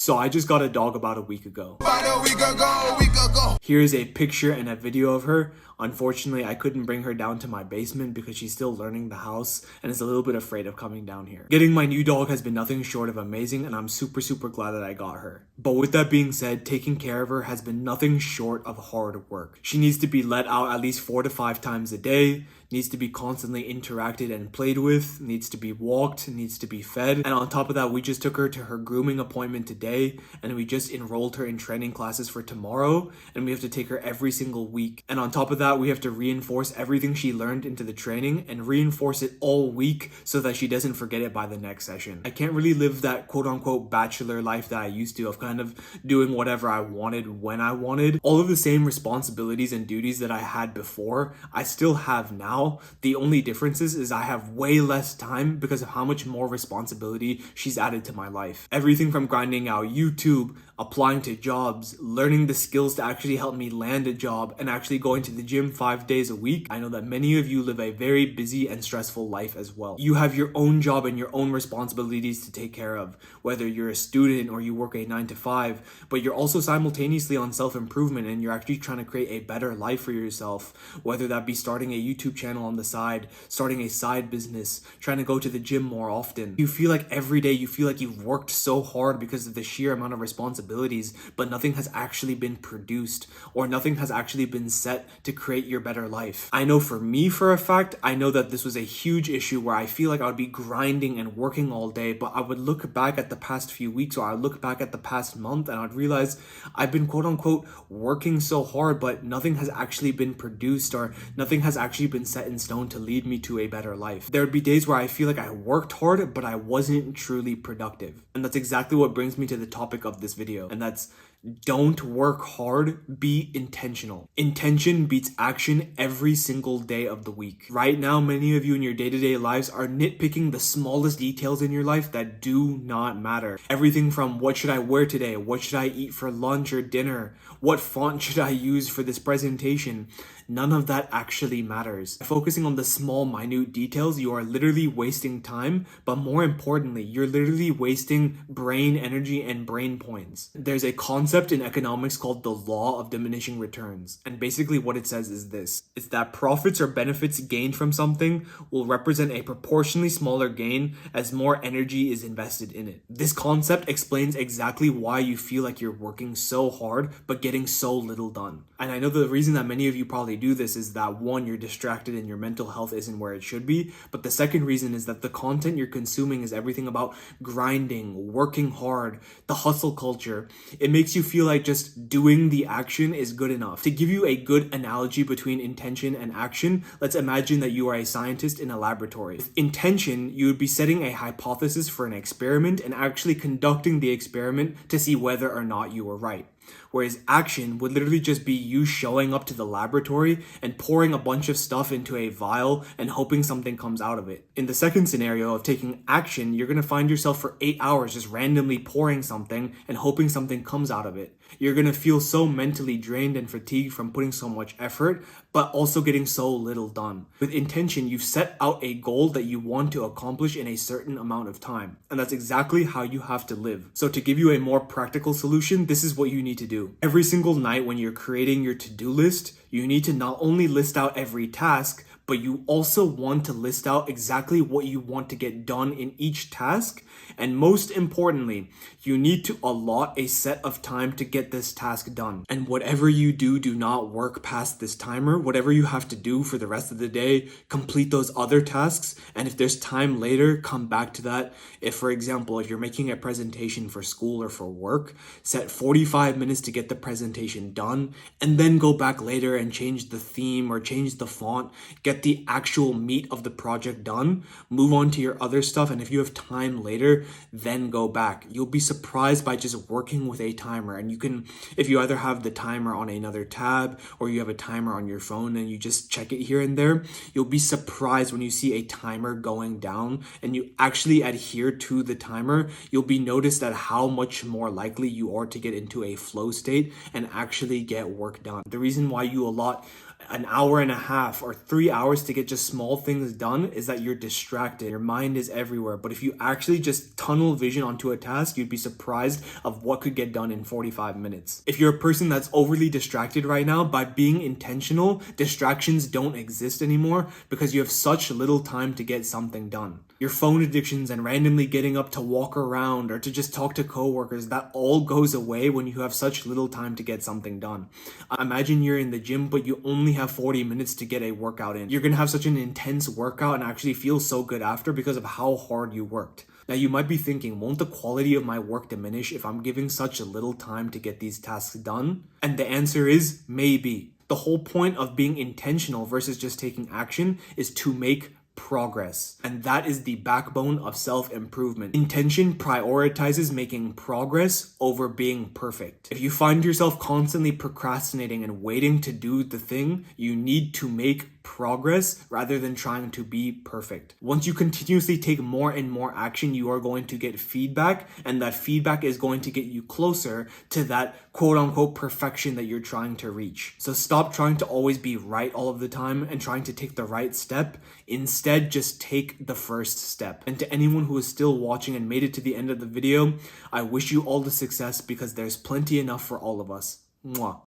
So I just got a dog about a week ago. Here's a picture and a video of her. Unfortunately, I couldn't bring her down to my basement because she's still learning the house and is a little bit afraid of coming down here. Getting my new dog has been nothing short of amazing, and I'm super glad that I got her. But with that being said, taking care of her has been nothing short of hard work. She needs to be let out at least 4 to 5 times a day, needs to be constantly interacted and played with, needs to be walked, needs to be fed. And on top of that, we just took her to her grooming appointment today, and we just enrolled her in training classes for tomorrow, and we have to take her every single week. And on top of that, we have to reinforce everything she learned into the training and reinforce it all week so that she doesn't forget it by the next session. I can't really live that quote-unquote bachelor life that I used to, of kind of doing whatever I wanted when I wanted. All of the same responsibilities and duties that I had before, I still have now. The only difference is I have way less time because of how much more responsibility she's added to my life. Everything from grinding out YouTube, applying to jobs, learning the skills to actually help me land a job, and actually going to the gym 5 days a week. I know that many of you live a very busy and stressful life as well. You have your own job and your own responsibilities to take care of, whether you're a student or you work a 9 to 5, but you're also simultaneously on self-improvement and you're actually trying to create a better life for yourself, whether that be starting a YouTube channel on the side, starting a side business, trying to go to the gym more often. You feel like every day you feel like you've worked so hard because of the sheer amount of responsibilities, but nothing has actually been produced or nothing has actually been set to create your better life. I know for me, for a fact, I know that this was a huge issue where I feel like I would be grinding and working all day, but I would look back at the past few weeks or I would look back at the past month and I'd realize I've been quote unquote working so hard, but nothing has actually been produced or nothing has actually been set in stone to lead me to a better life. There would be days where I feel like I worked hard, but I wasn't truly productive. And that's exactly what brings me to the topic of this video. And that's don't work hard, be intentional. Intention beats action every single day of the week. Right now, many of you in your day-to-day lives are nitpicking the smallest details in your life that do not matter. Everything from what should I wear today? What should I eat for lunch or dinner? What font should I use for this presentation? None of that actually matters. Focusing on the small, minute details, you are literally wasting time, but more importantly, you're literally wasting brain energy and brain points. There's a concept in economics called the law of diminishing returns, and basically what it says is this. It's that profits or benefits gained from something will represent a proportionally smaller gain as more energy is invested in it. This concept explains exactly why you feel like you're working so hard, but getting so little done. And I know the reason that many of you probably do this is that one, you're distracted and your mental health isn't where it should be, but the second reason is that the content you're consuming is everything about grinding, working hard, the hustle culture. It makes you feel like just doing the action is good enough. To give you a good analogy between intention and action, let's imagine that you are a scientist in a laboratory. With intention, you would be setting a hypothesis for an experiment and actually conducting the experiment to see whether or not you were right. Whereas action would literally just be you showing up to the laboratory and pouring a bunch of stuff into a vial and hoping something comes out of it. In the second scenario of taking action, you're going to find yourself for 8 hours just randomly pouring something and hoping something comes out of it. You're going to feel so mentally drained and fatigued from putting so much effort, but also getting so little done. With intention, you've set out a goal that you want to accomplish in a certain amount of time. And that's exactly how you have to live. So to give you a more practical solution, this is what you need to do. Every single night when you're creating your to-do list, you need to not only list out every task, but you also want to list out exactly what you want to get done in each task. And most importantly, you need to allot a set of time to get this task done. And whatever you do, do not work past this timer. Whatever you have to do for the rest of the day, complete those other tasks. And if there's time later, come back to that. If, for example, if you're making a presentation for school or for work, set 45 minutes to get the presentation done, and then go back later and change the theme or change the font, get the actual meat of the project done, move on to your other stuff, and if you have time later, then go back. You'll be surprised by just working with a timer. And you can, if you either have the timer on another tab or you have a timer on your phone and you just check it here and there, you'll be surprised when you see a timer going down and you actually adhere to the timer. You'll be noticed at how much more likely you are to get into a flow state and actually get work done. The reason why you allot an hour and a half or 3 hours to get just small things done is that you're distracted. Your mind is everywhere. But if you actually just tunnel vision onto a task, you'd be surprised of what could get done in 45 minutes. If you're a person that's overly distracted right now, by being intentional, distractions don't exist anymore because you have such little time to get something done. Your phone addictions and randomly getting up to walk around or to just talk to coworkers, that all goes away when you have such little time to get something done. Imagine you're in the gym, but you only have 40 minutes to get a workout in. You're gonna have such an intense workout and actually feel so good after because of how hard you worked. Now you might be thinking, won't the quality of my work diminish if I'm giving such a little time to get these tasks done? And the answer is maybe. The whole point of being intentional versus just taking action is to make progress. And that is the backbone of self-improvement. Intention prioritizes making progress over being perfect. If you find yourself constantly procrastinating and waiting to do the thing, you need to make progress rather than trying to be perfect. Once you continuously take more and more action, you are going to get feedback, and that feedback is going to get you closer to that quote-unquote perfection that you're trying to reach. So stop trying to always be right all of the time and trying to take the right step. Instead, just take the first step. And to anyone who is still watching and made it to the end of the video, I wish you all the success because there's plenty enough for all of us. Mwah.